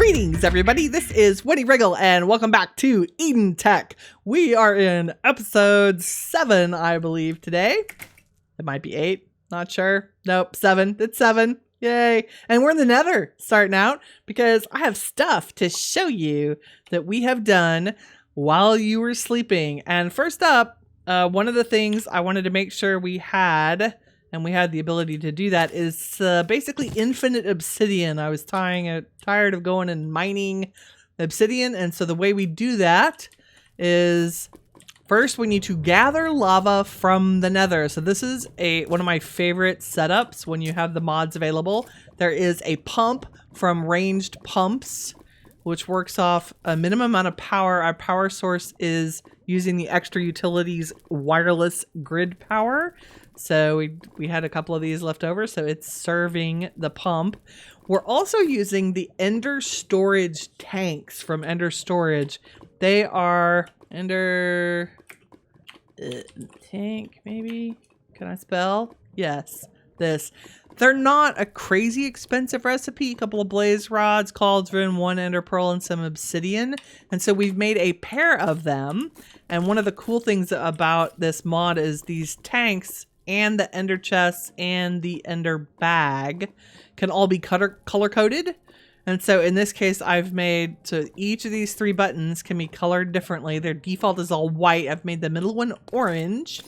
Greetings, everybody. This is Winnie Wriggle, and welcome back to Edentech. We are in episode 7, I believe, today. It might be 8. Not sure. Nope, 7. It's 7. Yay. And we're in the nether starting out because I have stuff to show you that we have done while you were sleeping. And first up, one of the things I wanted to make sure we had, and we had the ability to do that, is basically infinite obsidian. I was tired of going and mining obsidian, and so the way we do that is first we need to gather lava from the nether. So this is one of my favorite setups when you have the mods available. There is a pump from Ranged Pumps, which works off a minimum amount of power. Our power source is using the extra utilities wireless grid power. So we had a couple of these left over, so it's serving the pump. We're also using the Ender storage tanks from Ender Storage. They are Ender tank, maybe? Can I spell? Yes, this. They're not a crazy expensive recipe. A couple of blaze rods, cauldron, 1 ender pearl, and some obsidian. And so we've made a pair of them. And one of the cool things about this mod is these tanks and the ender chests and the ender bag can all be color coded. And so in this case, I've made, so each of these 3 buttons can be colored differently. Their default is all white. I've made the middle one orange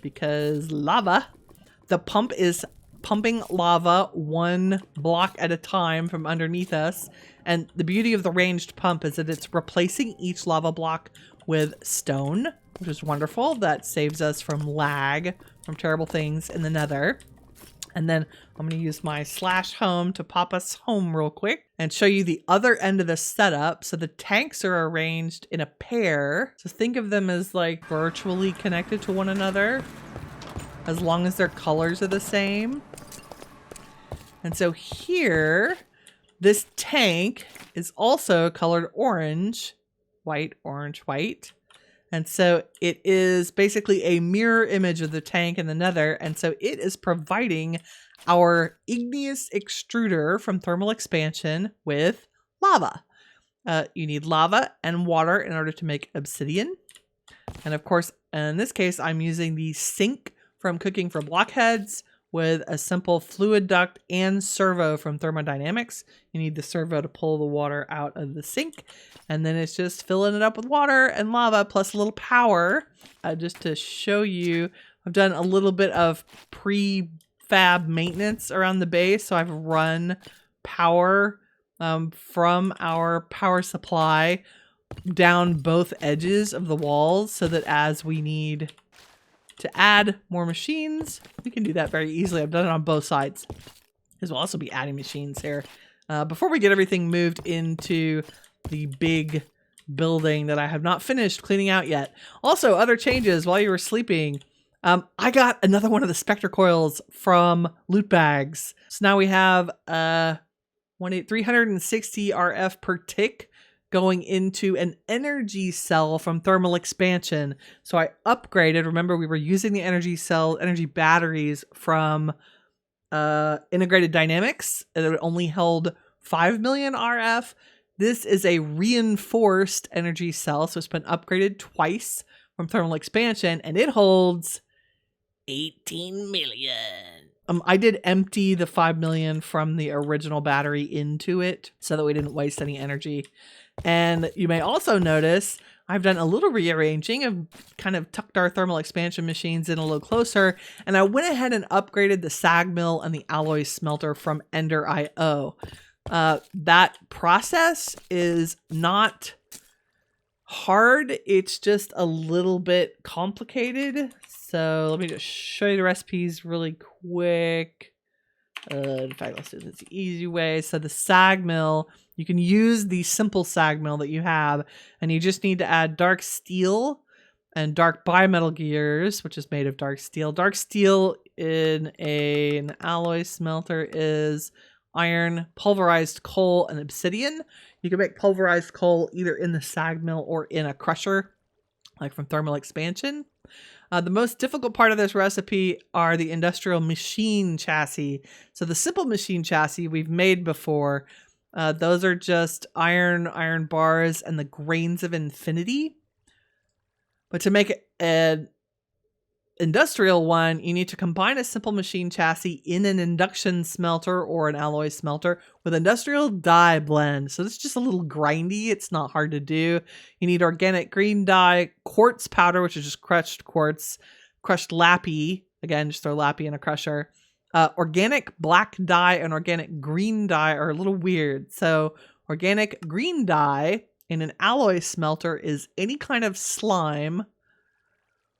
because lava. The pump is pumping lava 1 block at a time from underneath us. And the beauty of the ranged pump is that it's replacing each lava block with stone, which is wonderful. That saves us from lag, from terrible things in the nether. And then I'm going to use my /home to pop us home real quick and show you the other end of the setup. So the tanks are arranged in a pair. So think of them as like virtually connected to one another, as long as their colors are the same. And so here, this tank is also colored orange, white, orange, white. And so it is basically a mirror image of the tank in the nether. And so it is providing our igneous extruder from thermal expansion with lava. You need lava and water in order to make obsidian. And of course, in this case, I'm using the sink from Cooking for Blockheads with a simple fluid duct and servo from thermodynamics. You need the servo to pull the water out of the sink. And then it's just filling it up with water and lava plus a little power. Just to show you, I've done a little bit of prefab maintenance around the base. So I've run power from our power supply down both edges of the walls so that as we need to add more machines, we can do that very easily. I've done it on both sides. Because we'll also be adding machines here. Before we get everything moved into the big building that I have not finished cleaning out yet. Also, other changes while you were sleeping. I got another one of the Spectre coils from loot bags. So now we have 360 RF per tick going into an energy cell from thermal expansion. So I upgraded. Remember, we were using the energy batteries from Integrated Dynamics. It only held 5 million RF. This is a reinforced energy cell. So it's been upgraded twice from thermal expansion and it holds 18 million. I did empty the 5 million from the original battery into it so that we didn't waste any energy. And you may also notice I've done a little rearranging. I've kind of tucked our thermal expansion machines in a little closer. And I went ahead and upgraded the sag mill and the alloy smelter from Ender IO. That process is not hard. It's just a little bit complicated. So let me just show you the recipes really quick. In fact, let's do this the easy way. So the sag mill, you can use the simple sag mill that you have, and you just need to add dark steel and dark bimetal gears, which is made of dark steel. Dark steel in an alloy smelter is iron, pulverized coal, and obsidian. You can make pulverized coal either in the sag mill or in a crusher, like from thermal expansion. The most difficult part of this recipe are the industrial machine chassis. So the simple machine chassis we've made before. Those are just iron bars, and the grains of infinity. But to make an industrial one, you need to combine a simple machine chassis in an induction smelter or an alloy smelter with industrial dye blend. So this is just a little grindy. It's not hard to do. You need organic green dye, quartz powder, which is just crushed quartz, crushed lappy. Again, just throw lappy in a crusher. Organic black dye and organic green dye are a little weird. So organic green dye in an alloy smelter is any kind of slime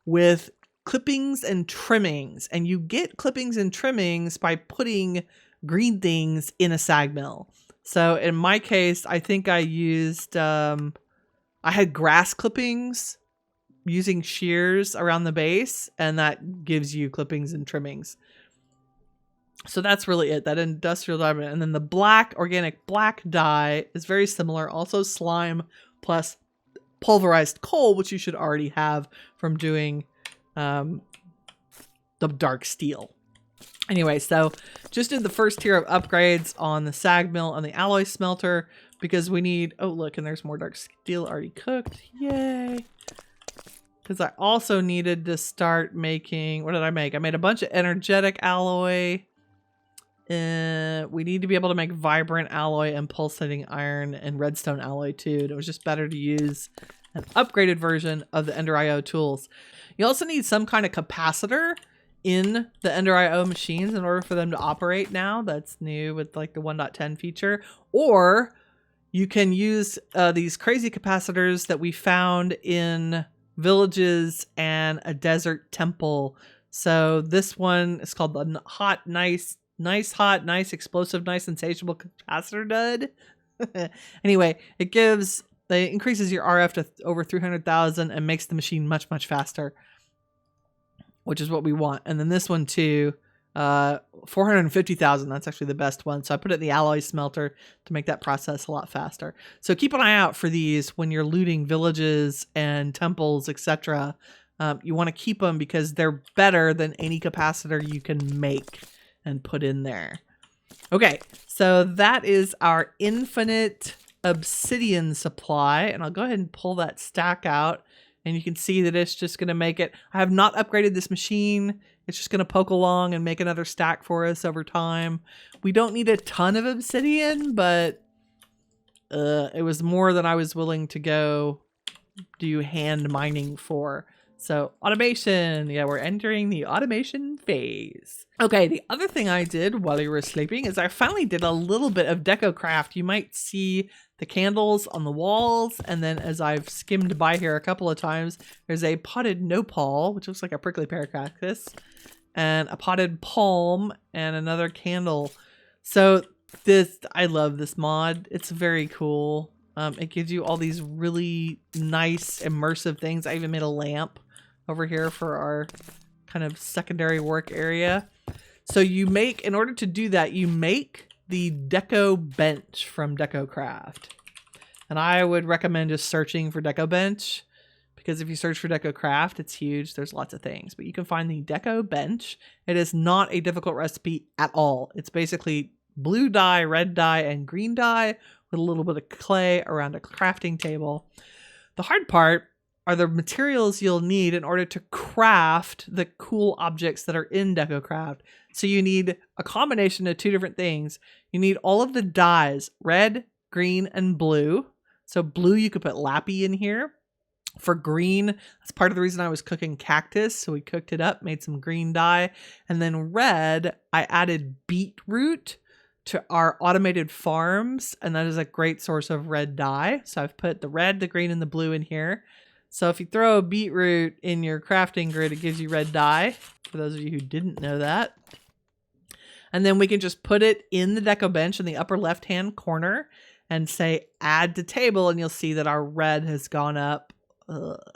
with clippings and trimmings, and you get clippings and trimmings by putting green things in a sag mill. So in my case, I think I used I had grass clippings using shears around the base, and that gives you clippings and trimmings. So that's really it, that industrial dye. And then the black organic black dye is very similar, also slime plus pulverized coal, which you should already have from doing the dark steel. Anyway, so just did the first tier of upgrades on the sag mill and the alloy smelter because we need, oh look, and there's more dark steel already cooked. Yay. Because I also needed to start making, what did I make? I made a bunch of energetic alloy. We need to be able to make vibrant alloy and pulsating iron and redstone alloy too. It was just better to use an upgraded version of the Ender IO tools. You also need some kind of capacitor in the Ender IO machines in order for them to operate now. That's new with like the 1.10 feature. Or you can use these crazy capacitors that we found in villages and a desert temple. So this one is called the hot, nice, explosive, nice, insatiable capacitor dud. Anyway, it increases your RF to over 300,000 and makes the machine much, much faster, which is what we want. And then this one too, 450,000. That's actually the best one. So I put it in the alloy smelter to make that process a lot faster. So keep an eye out for these when you're looting villages and temples, etc. You want to keep them because they're better than any capacitor you can make and put in there. Okay, so that is our infinite obsidian supply, and I'll go ahead and pull that stack out, and you can see that it's just going to make it. I have not upgraded this machine. It's just going to poke along and make another stack for us over time. We don't need a ton of obsidian, but it was more than I was willing to go do hand mining for. So automation, yeah, we're entering the automation phase. Okay, the other thing I did while you were sleeping is I finally did a little bit of deco craft. You might see the candles on the walls, and then as I've skimmed by here a couple of times, there's a potted nopal, which looks like a prickly pear cactus, and a potted palm, and another candle. So I love this mod. It's very cool. It gives you all these really nice immersive things. I even made a lamp over here for our kind of secondary work area. So in order to do that, you make the deco bench from Deco Craft. And I would recommend just searching for deco bench, because if you search for Deco Craft, it's huge. There's lots of things, but you can find the deco bench. It is not a difficult recipe at all. It's basically blue dye, red dye, and green dye with a little bit of clay around a crafting table. The hard part are the materials you'll need in order to craft the cool objects that are in Deco Craft. So you need a combination of two different things. You need all of the dyes, red, green, and blue. So blue, you could put lappy in here. For green, that's part of the reason I was cooking cactus. So we cooked it up, made some green dye. And then red, I added beetroot to our automated farms. And that is a great source of red dye. So I've put the red, the green, and the blue in here. So if you throw a beetroot in your crafting grid, it gives you red dye, for those of you who didn't know that. And then we can just put it in the deco bench in the upper left-hand corner and say add to table, and you'll see that our red has gone up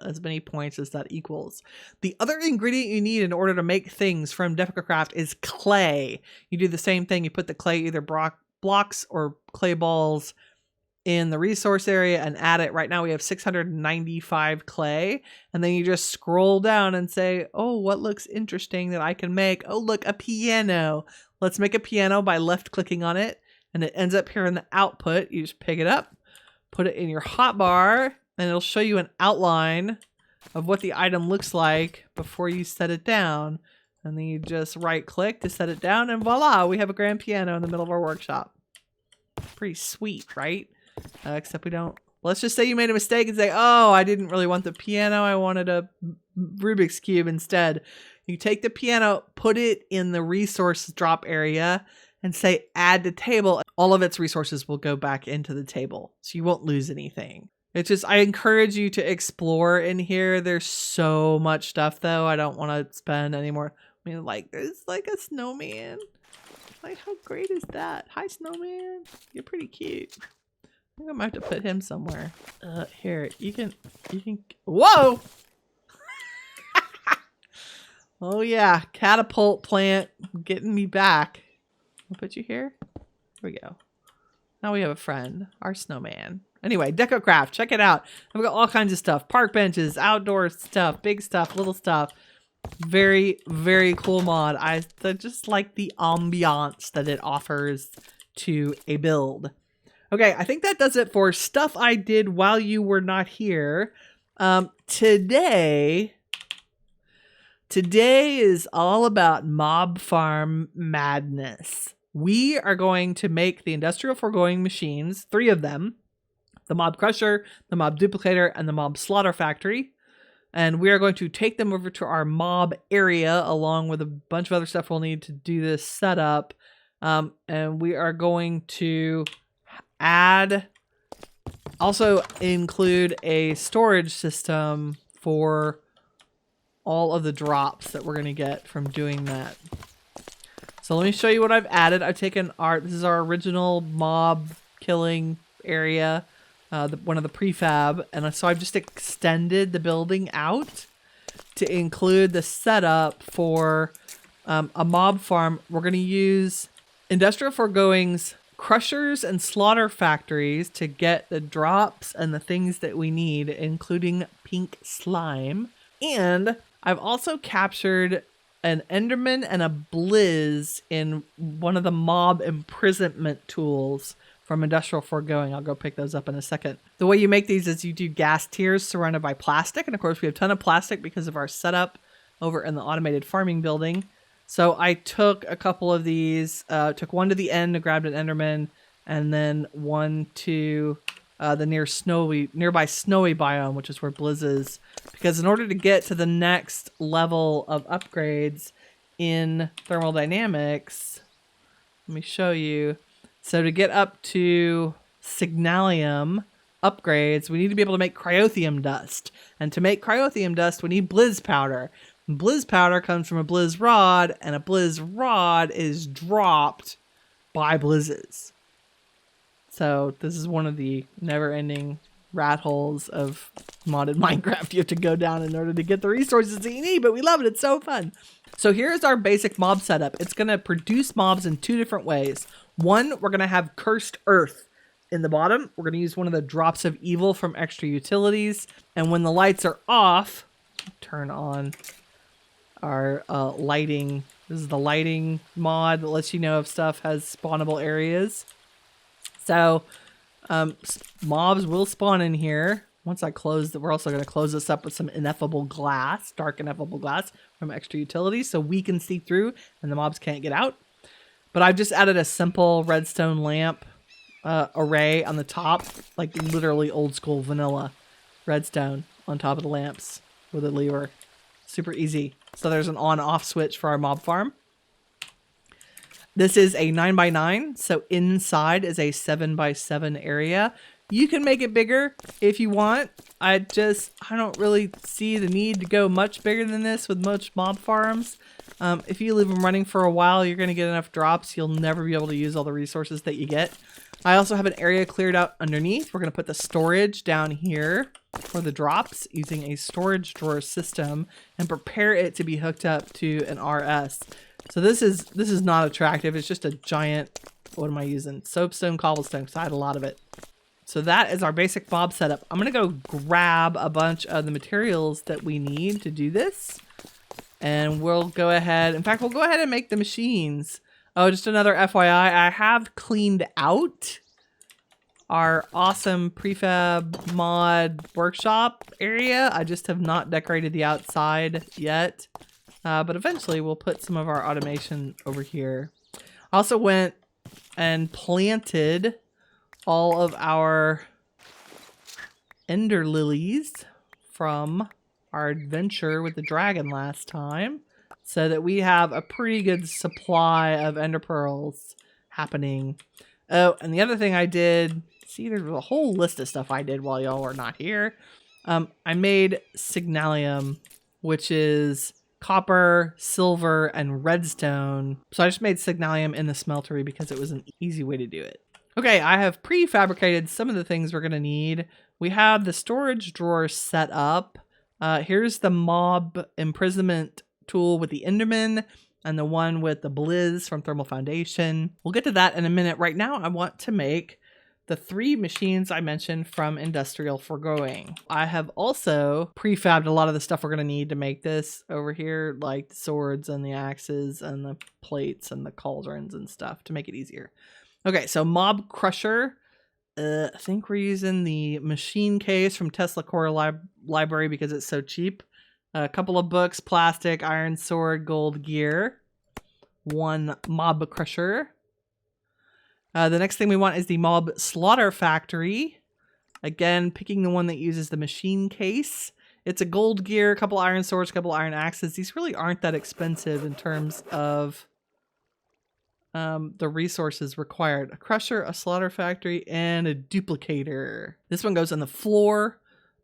as many points as that equals. The other ingredient you need in order to make things from Deco Craft is clay. You do the same thing. You put the clay, either blocks or clay balls, in the resource area and add it. Right now we have 695 clay, and then you just scroll down and say, oh, what looks interesting that I can make? Oh, look, a piano. Let's make a piano by left clicking on it and it ends up here in the output. You just pick it up, put it in your hotbar, and it'll show you an outline of what the item looks like before you set it down. And then you just right click to set it down, and voila, we have a grand piano in the middle of our workshop. Pretty sweet, right? Except we don't. Let's just say you made a mistake and say, oh, I didn't really want the piano. I wanted a Rubik's Cube instead. You take the piano, put it in the resource drop area, and say add to table. All of its resources will go back into the table, so you won't lose anything. It's just, I encourage you to explore in here. There's so much stuff, though. I don't want to spend any more. I mean, like, there's like a snowman. Like, how great is that? Hi, Snowman. You're pretty cute. I think I might have to put him somewhere. Here, you can, whoa! Oh yeah, catapult plant getting me back. I'll put you here. Here we go. Now we have a friend, our snowman. Anyway, DecoCraft, check it out. I've got all kinds of stuff. Park benches, outdoor stuff, big stuff, little stuff. Very, very cool mod. I just like the ambiance that it offers to a build. Okay, I think that does it for stuff I did while you were not here. Today is all about Mobfarm madness. We are going to make the Industrial Foregoing machines, 3 of them. The Mob Crusher, the Mob Duplicator, and the Mob Slaughter Factory. And we are going to take them over to our mob area along with a bunch of other stuff we'll need to do this setup. And we are going to also include a storage system for all of the drops that we're going to get from doing that. So let me show you what I've added. I've taken this is our original mob killing area, one of the prefab, and so I've just extended the building out to include the setup for a mob farm. We're going to use Industrial Foregoing's crushers and slaughter factories to get the drops and the things that we need, including pink slime. And I've also captured an Enderman and a Blizz in one of the mob imprisonment tools from Industrial Foregoing. I'll go pick those up in a second. The way you make these is you do gas tiers surrounded by plastic. And of course we have a ton of plastic because of our setup over in the automated farming building. So I took a couple of these, took one to the end, grabbed an Enderman, and then one to the nearby snowy biome, which is where Blizz is. Because in order to get to the next level of upgrades in thermodynamics, let me show you. So to get up to Signalium upgrades, we need to be able to make cryothium dust. And to make cryothium dust, we need Blizz powder. Blizz powder comes from a Blizz rod, and a Blizz rod is dropped by Blizzes. So this is one of the never-ending rat holes of modded Minecraft you have to go down in order to get the resources that you need, but we love it. It's so fun. So here's our basic mob setup. It's going to produce mobs in 2 different ways. One, we're going to have cursed earth in the bottom. We're going to use one of the drops of evil from extra utilities. And when the lights are off, turn on our lighting. This is the lighting mod that lets you know if stuff has spawnable areas. So mobs will spawn in here. Once I close we're also going to close this up with some ineffable glass, dark ineffable glass from extra utilities, so we can see through and the mobs can't get out. But I've just added a simple redstone lamp array on the top, like literally old school vanilla redstone on top of the lamps with a lever. Super easy. So there's an on-off switch for our mob farm. This is a 9x9, so inside is a 7x7 area. You can make it bigger if you want. I don't really see the need to go much bigger than this with most mob farms. If you leave them running for a while, you're going to get enough drops. You'll never be able to use all the resources that you get. I also have an area cleared out underneath. We're going to put the storage down here for the drops using a storage drawer system and prepare it to be hooked up to an RS. So this is not attractive. It's just a giant, what am I using? Soapstone, cobblestone, because I had a lot of it. So that is our basic mob setup. I'm going to go grab a bunch of the materials that we need to do this. And we'll go ahead, in fact, we'll go ahead and make the machines. Oh, just another FYI, I have cleaned out our awesome prefab mod workshop area. I just have not decorated the outside yet. But eventually we'll put some of our automation over here. I also went and planted all of our ender lilies from our adventure with the dragon last time, so that we have a pretty good supply of ender pearls happening. Oh, and the other thing I did, see, there's a whole list of stuff I did while y'all were not here. I made signalium, which is copper, silver, and redstone. So I just made signalium in the smeltery because it was an easy way to do it. Okay, I have prefabricated some of the things we're going to need. We have the storage drawer set up. Here's the mob imprisonment tool with the Enderman and the one with the Blizz from Thermal Foundation. We'll get to that in a minute. Right now, I want to make the 3 machines I mentioned from Industrial Foregoing. I have also prefabbed a lot of the stuff we're going to need to make this over here, like the swords and the axes and the plates and the cauldrons and stuff to make it easier. Okay, so Mob Crusher. I think we're using the machine case from Tesla Core Library because it's so cheap. A couple of books, plastic, iron sword, gold gear. 1 Mob Crusher. The next thing we want is the Mob Slaughter Factory. Again, picking the one that uses the machine case. It's a gold gear, a couple iron swords, a couple iron axes. These really aren't that expensive in terms of the resources required. A crusher, a slaughter factory, and a duplicator. This one goes on the floor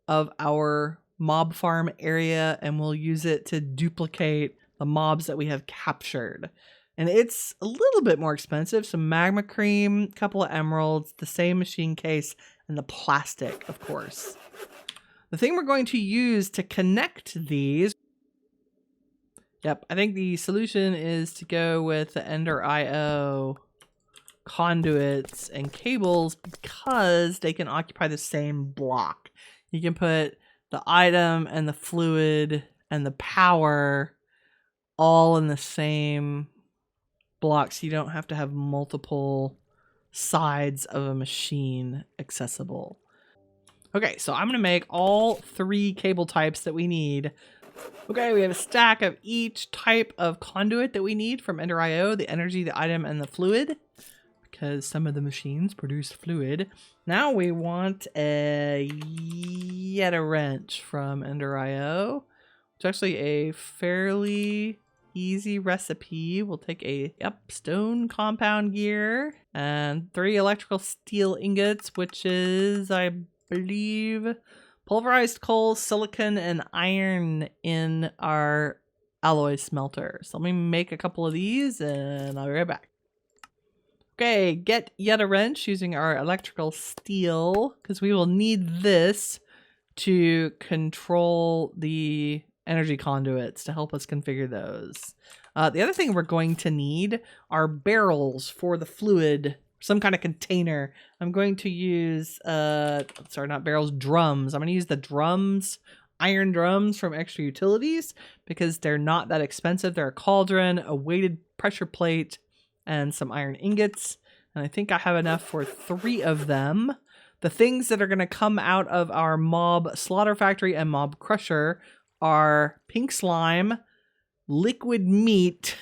of our mob farm area, and we'll use it to duplicate the mobs that we have captured. And it's a little bit more expensive. Some magma cream, a couple of emeralds, the same machine case, and the plastic, of course. The thing we're going to use to connect these... Yep, I think the solution is to go with the Ender IO conduits and cables because they can occupy the same block. You can put the item and the fluid and the power all in the same block, so you don't have to have multiple sides of a machine accessible. Okay, so I'm going to make all 3 cable types that we need. Okay, we have a stack of each type of conduit that we need from Ender IO, the energy, the item, and the fluid, because some of the machines produce fluid. Now we want a yet a wrench from Ender IO. It's actually a fairly easy recipe. We'll take a stone compound gear and 3 electrical steel ingots, which is, I believe, pulverized coal, silicon, and iron in our alloy smelter. So let me make a couple of these and I'll be right back. Okay, get yet a wrench using our electrical steel, because we will need this to control the energy conduits to help us configure those. The other thing we're going to need are barrels for the fluid, some kind of container. I'm going to use, sorry, not barrels, drums. I'm going to use the drums, iron drums from Extra Utilities, because they're not that expensive. They're a cauldron, a weighted pressure plate, and some iron ingots. And I think I have enough for 3 of them. The things that are going to come out of our Mob Slaughter Factory and Mob Crusher are pink slime, liquid meat,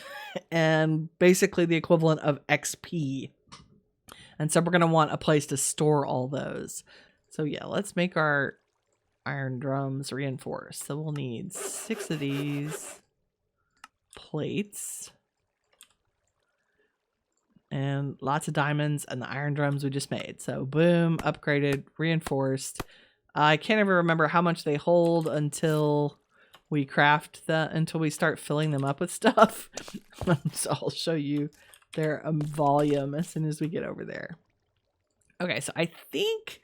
and basically the equivalent of XP. And so we're going to want a place to store all those. So yeah, let's make our iron drums reinforced. So we'll need 6 of these plates. And lots of diamonds and the iron drums we just made. So boom, upgraded, reinforced. I can't ever remember how much they hold until we craft until we start filling them up with stuff. So I'll show you their volume as soon as we get over there. Okay, so I think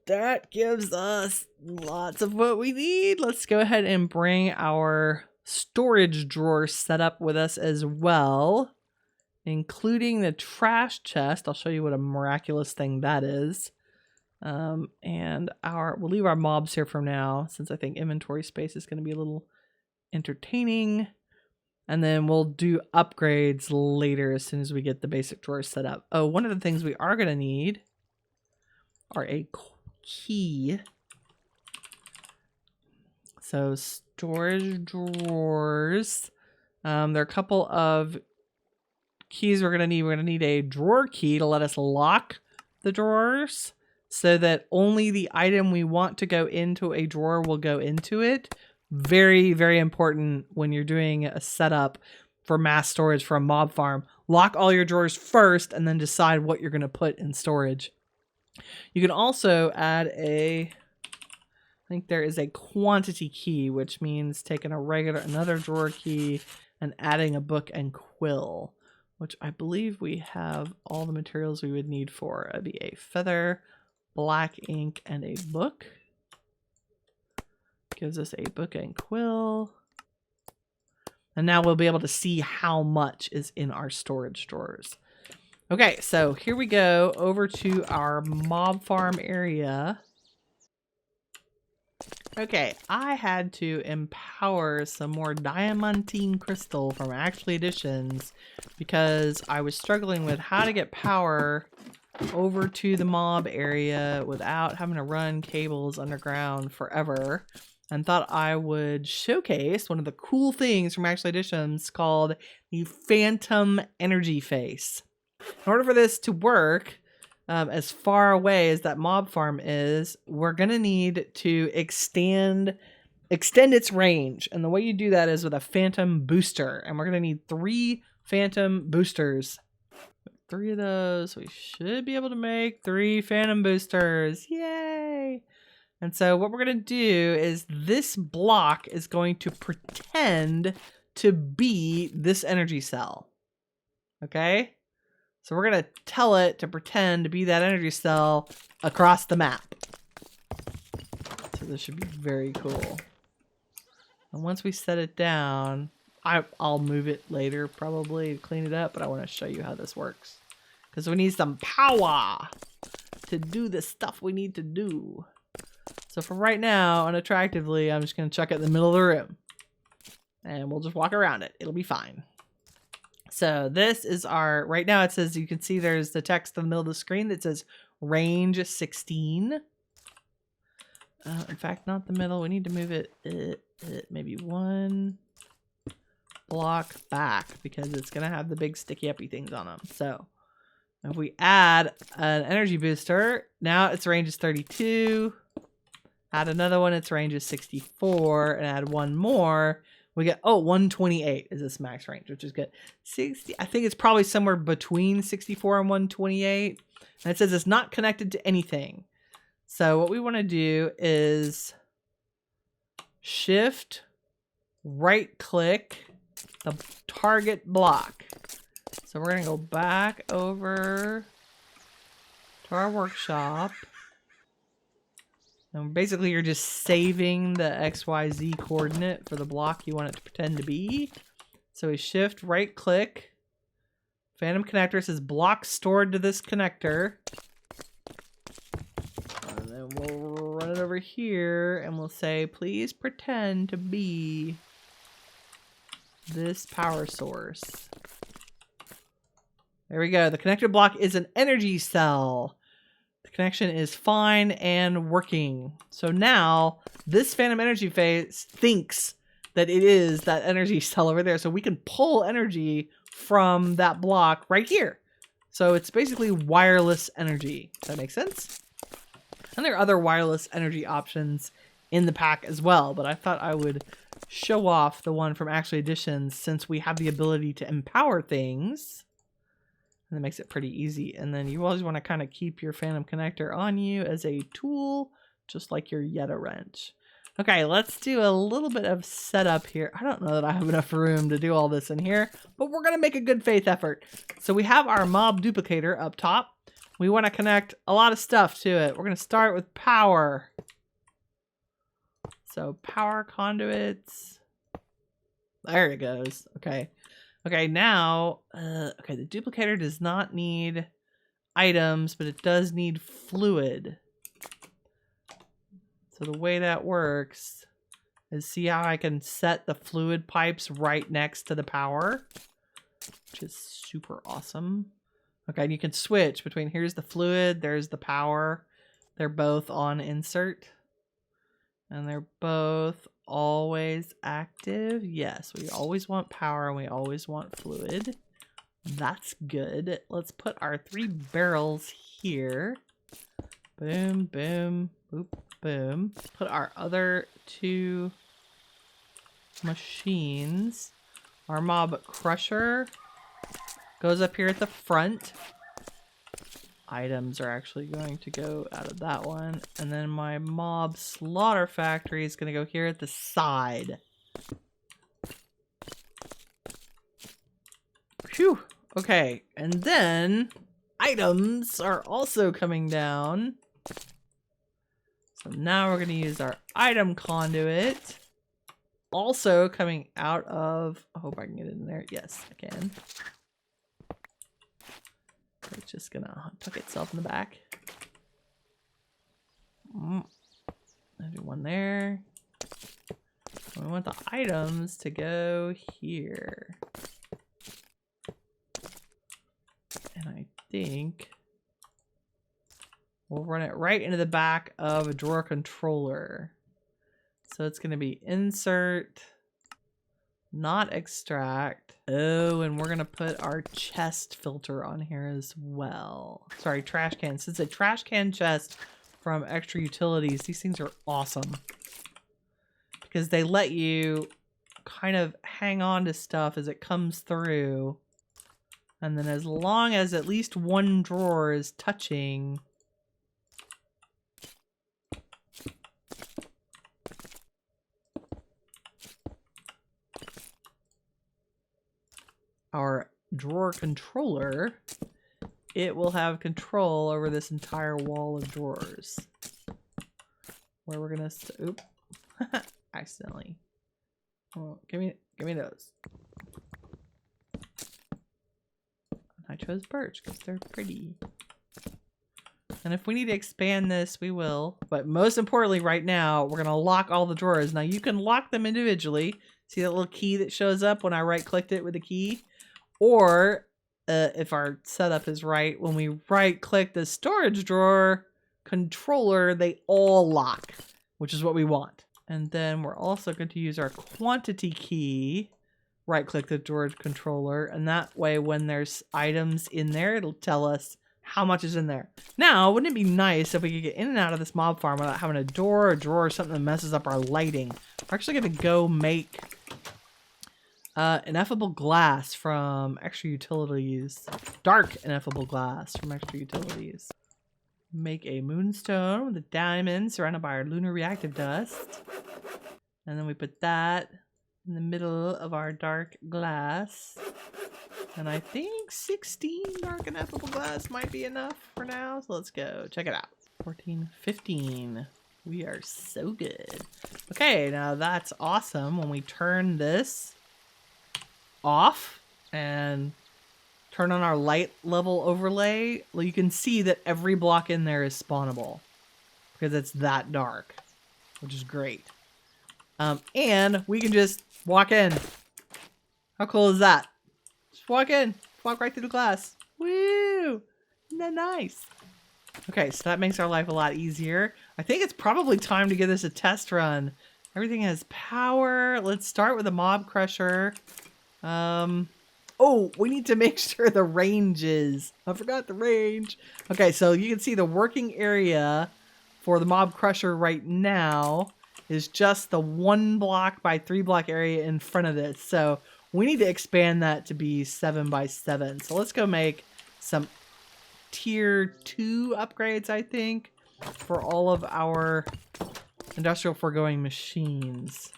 that gives us lots of what we need. Let's go ahead and bring our storage drawer set up with us as well, including the trash chest. I'll show you what a miraculous thing that is. And we'll leave our mobs here for now, since I think inventory space is going to be a little entertaining. And then we'll do upgrades later as soon as we get the basic drawers set up. Oh, one of the things we are going to need are a key. So storage drawers. There are a couple of keys we're going to need. We're going to need a drawer key to let us lock the drawers so that only the item we want to go into a drawer will go into it. Very, very important when you're doing a setup for mass storage for a mob farm. Lock all your drawers first and then decide what you're going to put in storage. You can also add I think there is a quantity key, which means taking another drawer key and adding a book and quill, which I believe we have all the materials we would need for. It'd be a feather, black ink, and a book. Gives us a book and quill. And now we'll be able to see how much is in our storage drawers. Okay, so here we go over to our mob farm area. Okay, I had to empower some more diamantine crystal from Actually Editions because I was struggling with how to get power over to the mob area without having to run cables underground forever, and thought I would showcase one of the cool things from Actually Editions called the Phantom Energy Face. In order for this to work, as far away as that mob farm is, we're going to need to extend its range. And the way you do that is with a phantom booster. And we're going to need 3 phantom boosters. 3 of those. We should be able to make 3 phantom boosters. Yay! And so what we're going to do is this block is going to pretend to be this energy cell. Okay? So we're going to tell it to pretend to be that energy cell across the map. So this should be very cool. And once we set it down, I'll move it later probably to clean it up, but I want to show you how this works. Because we need some power to do the stuff we need to do. So for right now, unattractively, I'm just going to chuck it in the middle of the room. And we'll just walk around it. It'll be fine. So this is our, right now it says, you can see there's the text in the middle of the screen that says range 16. In fact, not the middle. We need to move it maybe 1 block back because it's going to have the big sticky uppy things on them. So if we add an energy booster, now its range is 32. Add another one, its range is 64, and add one more, we get, 128 is this max range, which is good. 60, I think it's probably somewhere between 64 and 128. And it says it's not connected to anything. So what we want to do is shift, right click the target block. So we're going to go back over to our workshop. And basically, you're just saving the XYZ coordinate for the block you want it to pretend to be. So we shift, right click. Phantom connector says block stored to this connector. And then we'll run it over here and we'll say, please pretend to be this power source. There we go. The connector block is an energy cell. Connection is fine and working. So now this phantom energy phase thinks that it is that energy cell over there. So we can pull energy from that block right here. So it's basically wireless energy. Does that make sense? And there are other wireless energy options in the pack as well, but I thought I would show off the one from Actually Editions since we have the ability to empower things. And that makes it pretty easy. And then you always want to kind of keep your phantom connector on you as a tool, just like your Yeta wrench. Okay, let's do a little bit of setup here. I don't know that I have enough room to do all this in here, but we're going to make a good faith effort. So we have our mob duplicator up top. We want to connect a lot of stuff to it. We're going to start with power. So power conduits. There it goes. Okay. Okay, now, okay, the duplicator does not need items, but it does need fluid. So the way that works is see how I can set the fluid pipes right next to the power, which is super awesome. Okay, and you can switch between here's the fluid, there's the power. They're both on insert. And they're both always active. Yes, we always want power and we always want fluid. That's good. Let's put our 3 barrels here. Boom, boom, boop, boom. Put our other 2 machines. Our mob crusher goes up here at the front. Items are actually going to go out of that one. And then my mob slaughter factory is going to go here at the side. Phew. Okay. And then items are also coming down. So now we're going to use our item conduit. Also coming out of... I hope I can get in there. Yes, I can. It's just gonna tuck itself in the back. I do one there. We want the items to go here. And I think we'll run it right into the back of a drawer controller. So it's gonna be insert, not extract. Oh, and we're gonna put our chest filter on here as well. Sorry, trash can. Since a trash can chest from Extra Utilities, these things are awesome. Because they let you kind of hang on to stuff as it comes through. And then as long as at least one drawer is touching... our drawer controller, it will have control over this entire wall of drawers. Where we're gonna oop, accidentally. Oh, give me those. I chose birch because they're pretty. And if we need to expand this, we will. But most importantly, right now, we're gonna lock all the drawers. Now you can lock them individually. See that little key that shows up when I right-clicked it with the key? Or, if our setup is right, when we right-click the storage drawer controller, they all lock, which is what we want. And then we're also going to use our quantity key, right-click the drawer controller, and that way when there's items in there, it'll tell us how much is in there. Now, wouldn't it be nice if we could get in and out of this mob farm without having a door or drawer or something that messes up our lighting? We're actually going to go make... ineffable glass from Extra Utilities. Dark ineffable glass from Extra Utilities. Make a moonstone with a diamond surrounded by our lunar reactive dust. And then we put that in the middle of our dark glass. And I think 16 dark ineffable glass might be enough for now. So let's go check it out. 14, 15. We are so good. Okay, now that's awesome. When we turn this off and turn on our light level overlay, you can see that every block in there is spawnable because it's that dark, which is great. And we can just walk in. How cool is that? Just walk in, walk right through the glass. Woo! Isn't that nice? Okay, so that makes our life a lot easier. I think it's probably time to give this a test run. Everything has power. Let's start with a mob crusher. Oh, we need to make sure the range is. I forgot the range. Okay, so you can see the working area for the mob crusher right now is just the 1 block by 3 block area in front of this. So we need to expand that to be 7 by 7. So let's go make some tier 2 upgrades, I think, for all of our Industrial Foregoing machines.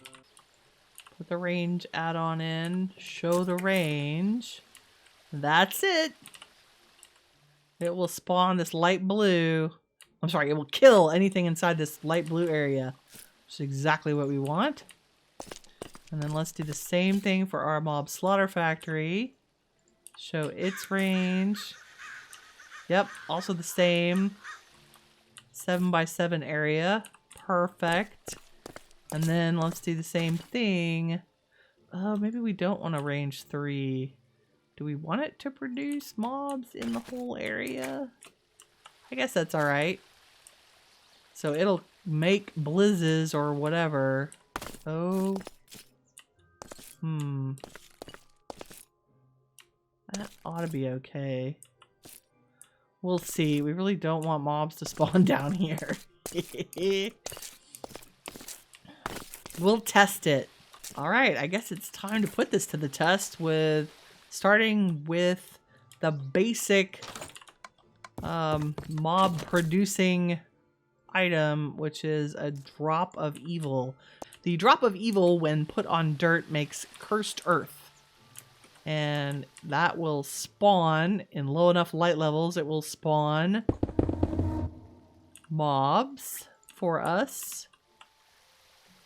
Put the range add-on in, show the range. That's it. It will spawn this light blue. I'm sorry, it will kill anything inside this light blue area, which is exactly what we want. And then let's do the same thing for our mob slaughter factory. Show its range. Yep, also the same 7 by 7 area. Perfect. And then let's do the same thing. Oh, maybe we don't want a range 3. Do we want it to produce mobs in the whole area? I guess that's alright. So it'll make blizzes or whatever. Oh. That ought to be okay. We'll see. We really don't want mobs to spawn down here. We'll test it. Alright, I guess it's time to put this to the test with starting with the basic mob producing item, which is a drop of evil. The drop of evil, when put on dirt, makes cursed earth. And that will spawn, in low enough light levels, it will spawn mobs for us.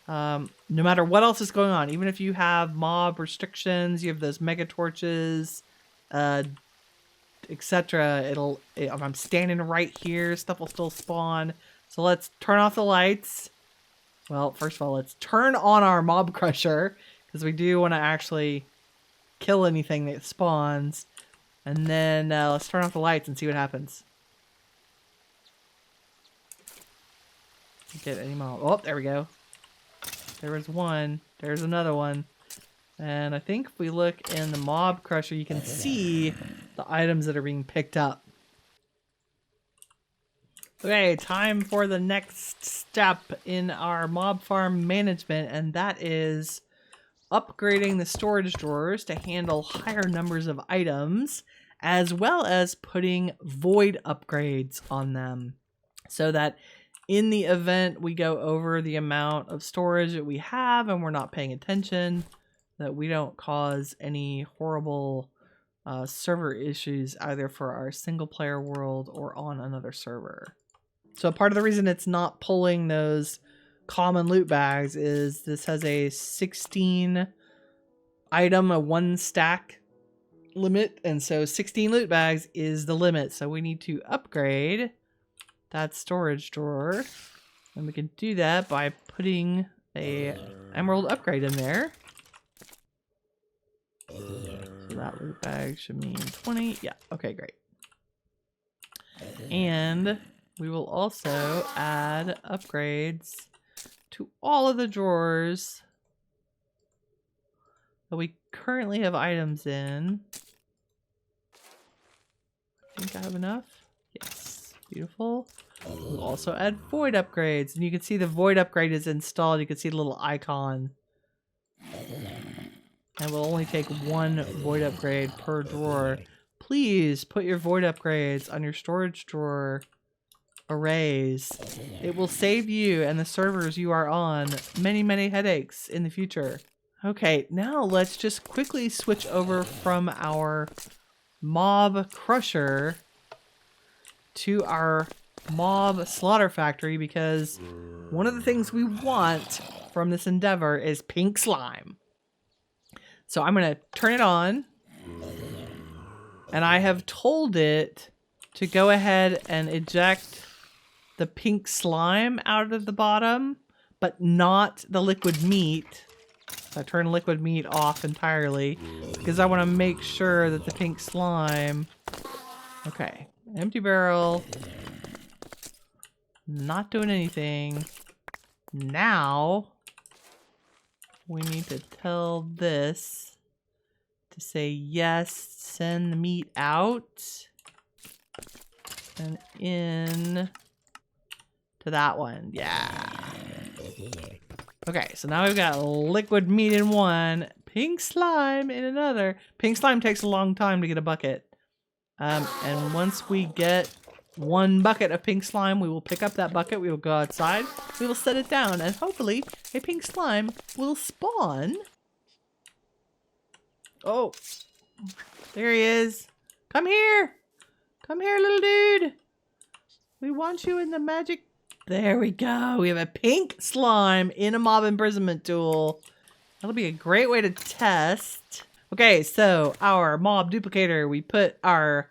No matter what else is going on, even if you have mob restrictions, you have those mega torches, etc. If I'm standing right here, stuff will still spawn. So let's turn off the lights. Well, first of all, let's turn on our mob crusher, because we do want to actually kill anything that spawns. And then let's turn off the lights and see what happens. Get any mob. Oh, there we go. There was one. There's another one. And I think if we look in the mob crusher, you can see the items that are being picked up. Okay, time for the next step in our mob farm management, and that is upgrading the storage drawers to handle higher numbers of items, as well as putting void upgrades on them, so that in the event we go over the amount of storage that we have and we're not paying attention, that we don't cause any horrible server issues either for our single player world or on another server. So part of the reason it's not pulling those common loot bags is this has a 16 item, a 1 stack limit, and so 16 loot bags is the limit. So we need to upgrade that storage drawer, and we can do that by putting a emerald upgrade in there. So that loot bag should mean 20. Yeah, okay, great. And we will also add upgrades to all of the drawers that we currently have items in. I think I have enough. Yes, beautiful. We'll also add void upgrades, and you can see the void upgrade is installed. You can see the little icon. And we'll only take 1 void upgrade per drawer. Please put your void upgrades on your storage drawer arrays. It will save you and the servers you are on many, many headaches in the future. Okay, now let's just quickly switch over from our mob crusher to our mob slaughter factory, because one of the things we want from this endeavor is pink slime. So I'm going to turn it on, and I have told it to go ahead and eject the pink slime out of the bottom, but not the liquid meat. So I turn liquid meat off entirely because I want to make sure that the pink slime... Okay, empty barrel. Not doing anything. Now we need to tell this to say yes, send the meat out and in to that one. Yeah. Okay, so now we've got liquid meat in one, pink slime in another. Pink slime takes a long time to get a bucket. And once we get 1 bucket of pink slime, we will pick up that bucket, we will go outside, we will set it down, and hopefully a pink slime will spawn. Oh, there he is. Come here. Come here, little dude. We want you in the magic. There we go. We have a pink slime in a mob imprisonment tool. That'll be a great way to test. Okay, so our mob duplicator, we put our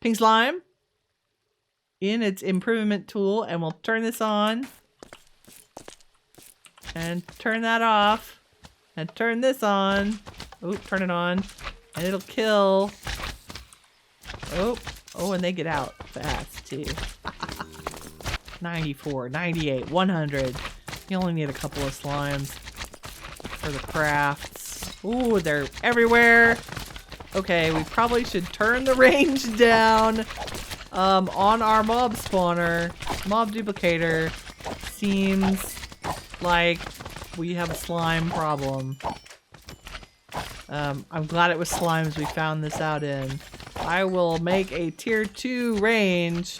pink slime in its improvement tool, and we'll turn this on. And turn that off. And turn this on. Oh, turn it on. And it'll kill. Oh, and they get out fast too. 94, 98, 100. You only need a couple of slimes for the crafts. Ooh, they're everywhere. Okay, we probably should turn the range down on our mob spawner. Mob duplicator. Seems like we have a slime problem. I'm glad it was slimes we found this out in. I will make a tier 2 range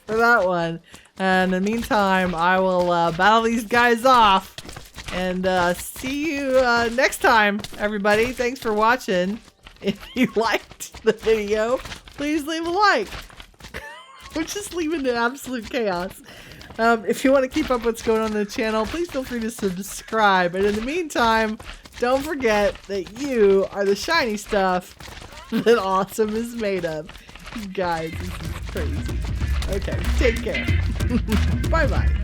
for that one. And in the meantime, I will battle these guys off. And see you next time, everybody. Thanks for watching. If you liked the video, please leave a like. We're just leaving it absolute chaos. If you want to keep up what's going on in the channel, please feel free to subscribe. And in the meantime, don't forget that you are the shiny stuff that awesome is made of. Guys, this is crazy. Okay, take care. Bye-bye.